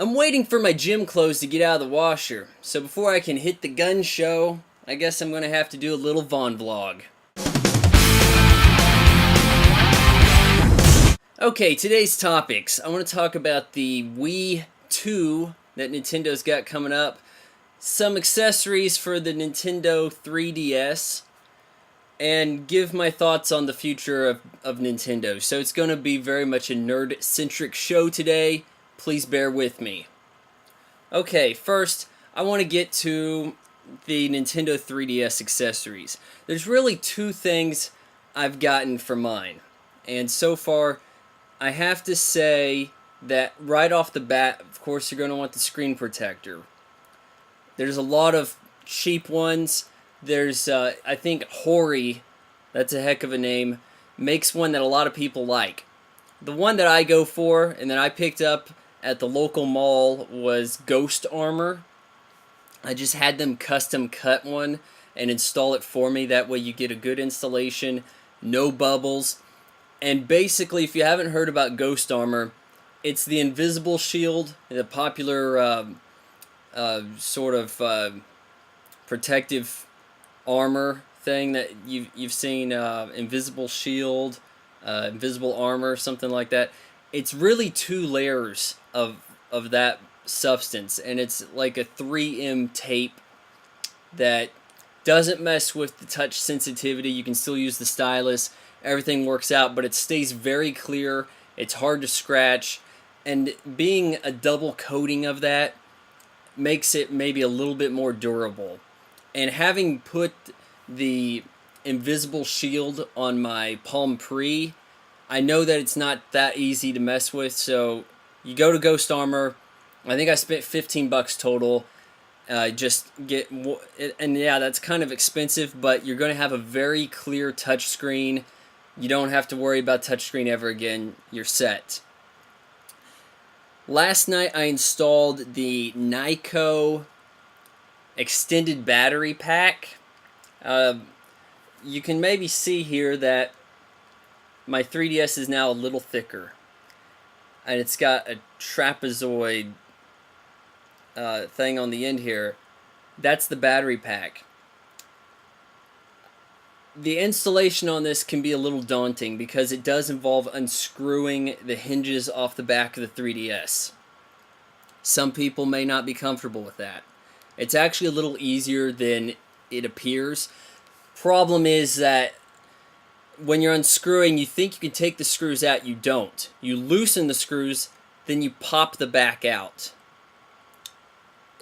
I'm waiting for my gym clothes to get out of the washer, so before I can hit the gun show, I guess I'm gonna have to do a little Vaughn vlog. Okay, today's topics. I want to talk about the Wii 2 that Nintendo's got coming up, some accessories for the Nintendo 3DS, and give my thoughts on the future of Nintendo. So it's going to be very much a nerd-centric show today. Please bear with me. Okay, first, I want to get to the Nintendo 3DS accessories. There's really two things I've gotten for mine. And so far, I have to say that right off the bat, of course, you're going to want the screen protector. There's a lot of cheap ones. There's, I think, Hori, that's a heck of a name, makes one that a lot of people like. The one that I go for, and that I picked up at the local mall, was Ghost Armor. I just had them custom cut one and install it for me. That way you get a good installation, no bubbles. And basically, if you haven't heard about Ghost Armor, it's the invisible shield, the popular protective armor thing that you've seen, invisible shield, invisible armor, something like that. It's really two layers of that substance, and it's like a 3M tape that doesn't mess with the touch sensitivity. You can still use the stylus. Everything works out, but it stays very clear. It's hard to scratch, and being a double coating of that makes it maybe a little bit more durable. And having put the invisible shield on my Palm Pre, I know that it's not that easy to mess with, so you go to Ghost Armor. I think I spent $15 total. Just get, and yeah, that's kind of expensive, but you're going to have a very clear touchscreen. You don't have to worry about touchscreen ever again. You're set. Last night I installed the Nyko extended battery pack. You can maybe see here that my 3DS is now a little thicker, and it's got a trapezoid thing on the end here. That's the battery pack. The installation on this can be a little daunting because it does involve unscrewing the hinges off the back of the 3DS. Some people may not be comfortable with that. It's actually a little easier than it appears. Problem is that when you're unscrewing, you think you can take the screws out. You don't. You loosen the screws, then you pop the back out.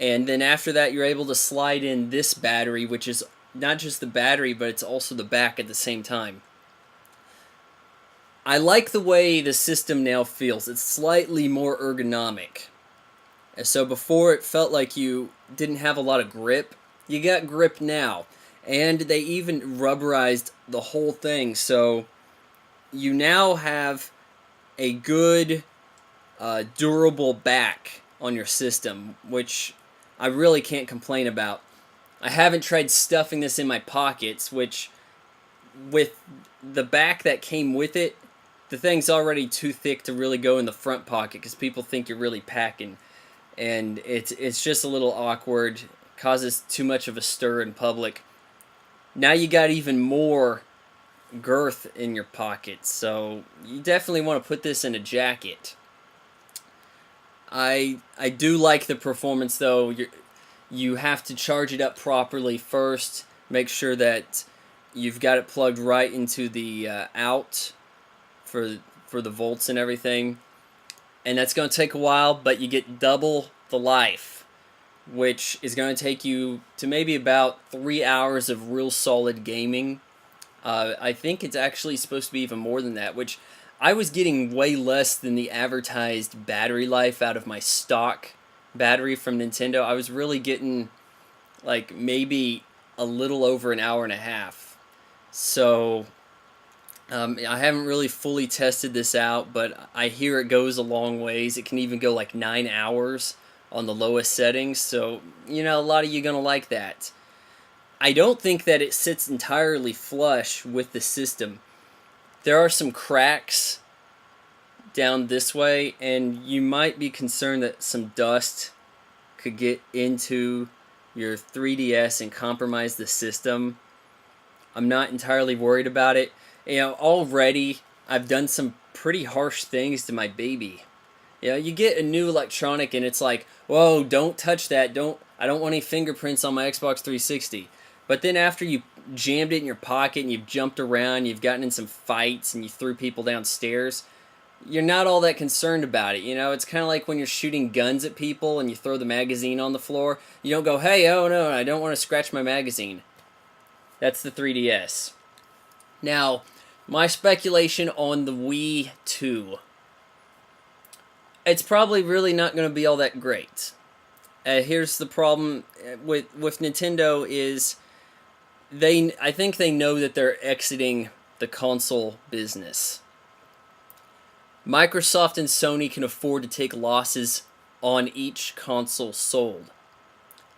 And then after that, you're able to slide in this battery, which is not just the battery, but it's also the back at the same time. I like the way the system now feels. It's slightly more ergonomic. And so before it felt like you didn't have a lot of grip. You got grip now. And they even rubberized the whole thing, so you now have a good, durable back on your system, which I really can't complain about. I haven't tried stuffing this in my pockets, which, with the back that came with it, the thing's already too thick to really go in the front pocket because people think you're really packing. And it's just a little awkward, causes too much of a stir in public. Now you got even more girth in your pockets, so you definitely want to put this in a jacket. I do like the performance, though. You have to charge it up properly first. Make sure that you've got it plugged right into the out for the volts and everything. And that's going to take a while, but you get double the life, which is going to take you to maybe about 3 hours of real solid gaming. I think it's actually supposed to be even more than that, which I was getting way less than the advertised battery life out of my stock battery from Nintendo. I was really getting like maybe a little over an hour and a half. So I haven't really fully tested this out, but I hear it goes a long ways. It can even go like 9 hours on the lowest settings, so you know, a lot of you gonna like that. I don't think that it sits entirely flush with the system. There are some cracks down this way, and you might be concerned that some dust could get into your 3DS and compromise the system. I'm not entirely worried about it. You know, already I've done some pretty harsh things to my baby. You know, you get a new electronic and it's like, whoa, don't touch that. I don't want any fingerprints on my Xbox 360. But then after you jammed it in your pocket and you've jumped around, you've gotten in some fights and you threw people downstairs, you're not all that concerned about it. You know, it's kind of like when you're shooting guns at people and you throw the magazine on the floor. You don't go, hey, oh no, I don't want to scratch my magazine. That's the 3DS. Now, my speculation on the Wii 2. It's probably really not going to be all that great. Here's the problem with Nintendo is I think they know that they're exiting the console business. Microsoft and Sony can afford to take losses on each console sold.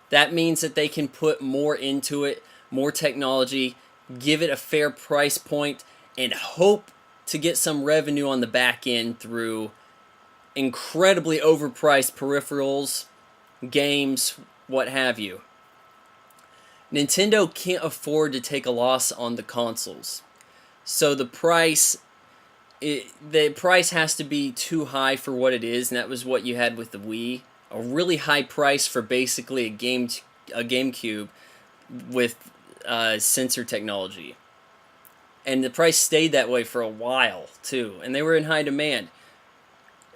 That means that they can put more into it, more technology, give it a fair price point, and hope to get some revenue on the back end through incredibly overpriced peripherals, games, what have you. Nintendo can't afford to take a loss on the consoles. So the price has to be too high for what it is, and that was what you had with the Wii. A really high price for basically a GameCube with sensor technology. And the price stayed that way for a while, too. And they were in high demand.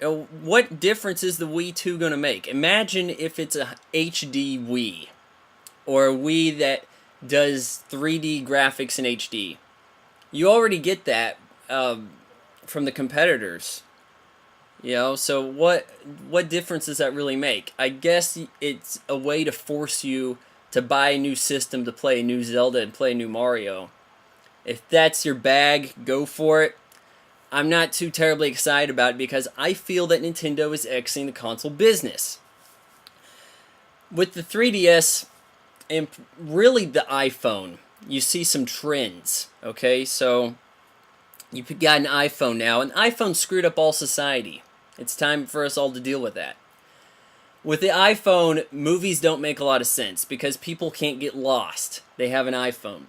What difference is the Wii 2 going to make? Imagine if it's a HD Wii. Or a Wii that does 3D graphics in HD. You already get that from the competitors. You know, so what difference does that really make? I guess it's a way to force you to buy a new system to play a new Zelda and play a new Mario. If that's your bag, go for it. I'm not too terribly excited about it because I feel that Nintendo is exiting the console business. With the 3DS and really the iPhone, you see some trends, okay? So you've got an iPhone now, and iPhone screwed up all society. It's time for us all to deal with that. With the iPhone, movies don't make a lot of sense because people can't get lost. They have an iPhone.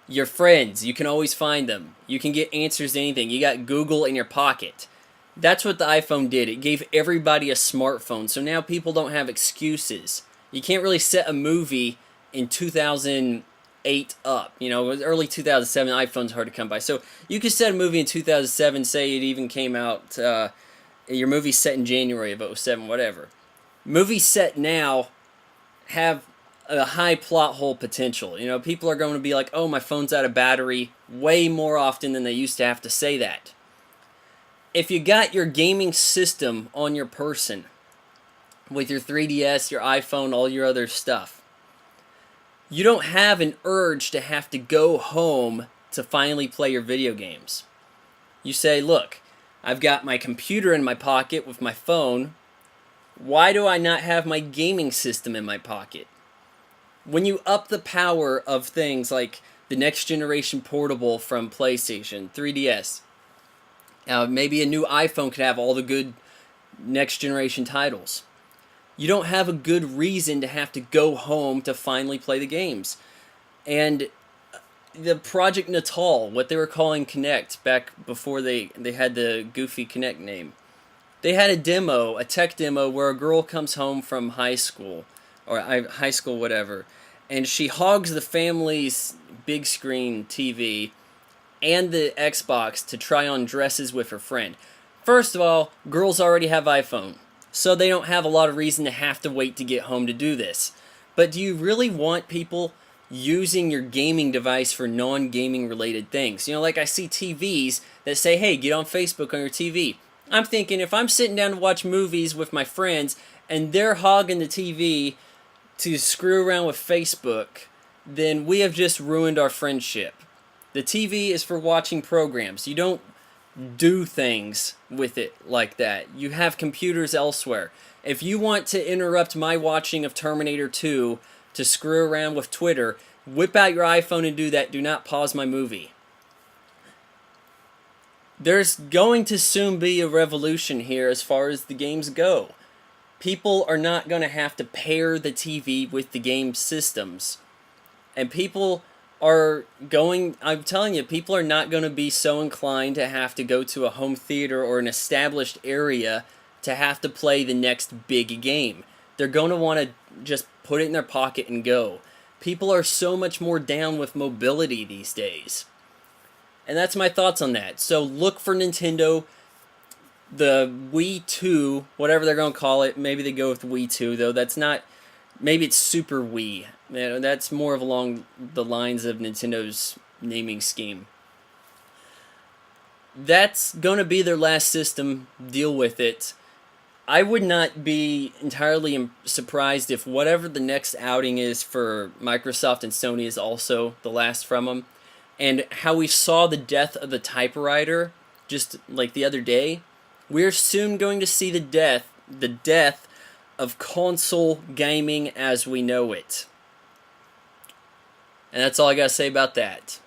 Your friends, you can always find them. You can get answers to anything. You got Google in your pocket. That's what the iPhone did. It gave everybody a smartphone, so now people don't have excuses. You can't really set a movie in 2008 up. You know, early 2007, iPhone's hard to come by. So you could set a movie in 2007, say it even came out, your movie's set in January of 2007, whatever. Movies set now have a high plot hole potential. You know, people are going to be like, oh, my phone's out of battery, way more often than they used to have to say that. If you got your gaming system on your person, with your 3DS, your iPhone, all your other stuff, you don't have an urge to have to go home to finally play your video games. You say, look, I've got my computer in my pocket with my phone. Why do I not have my gaming system in my pocket? When you up the power of things like the next generation portable from PlayStation, 3DS, maybe a new iPhone could have all the good next generation titles. You don't have a good reason to have to go home to finally play the games. And the Project Natal, what they were calling Kinect back before they had the goofy Kinect name, they had a demo, a tech demo, where a girl comes home from high school, or high school whatever, and she hogs the family's big screen TV and the Xbox to try on dresses with her friend. First of all, girls already have iPhone, so they don't have a lot of reason to have to wait to get home to do this. But do you really want people using your gaming device for non-gaming related things? You know, like I see TVs that say, hey, get on Facebook on your TV. I'm thinking, if I'm sitting down to watch movies with my friends and they're hogging the TV to screw around with Facebook, then we have just ruined our friendship. The TV is for watching programs. You don't do things with it like that. You have computers elsewhere. If you want to interrupt my watching of Terminator 2 to screw around with Twitter, whip out your iPhone and do that. Do not pause my movie. there's going to soon be a revolution here as far as the games go. People are not going to have to pair the TV with the game systems. And people are going, I'm telling you, people are not going to be so inclined to have to go to a home theater or an established area to have to play the next big game. They're going to want to just put it in their pocket and go. People are so much more down with mobility these days. And that's my thoughts on that. So look for Nintendo, the Wii 2, whatever they're going to call it. Maybe they go with Wii 2, though. That's not, maybe it's Super Wii. You know, that's more of along the lines of Nintendo's naming scheme. That's going to be their last system. Deal with it. I would not be entirely surprised if whatever the next outing is for Microsoft and Sony is also the last from them. And how we saw the death of the typewriter just like the other day, we're soon going to see the death of console gaming as we know it. And that's all I got to say about that.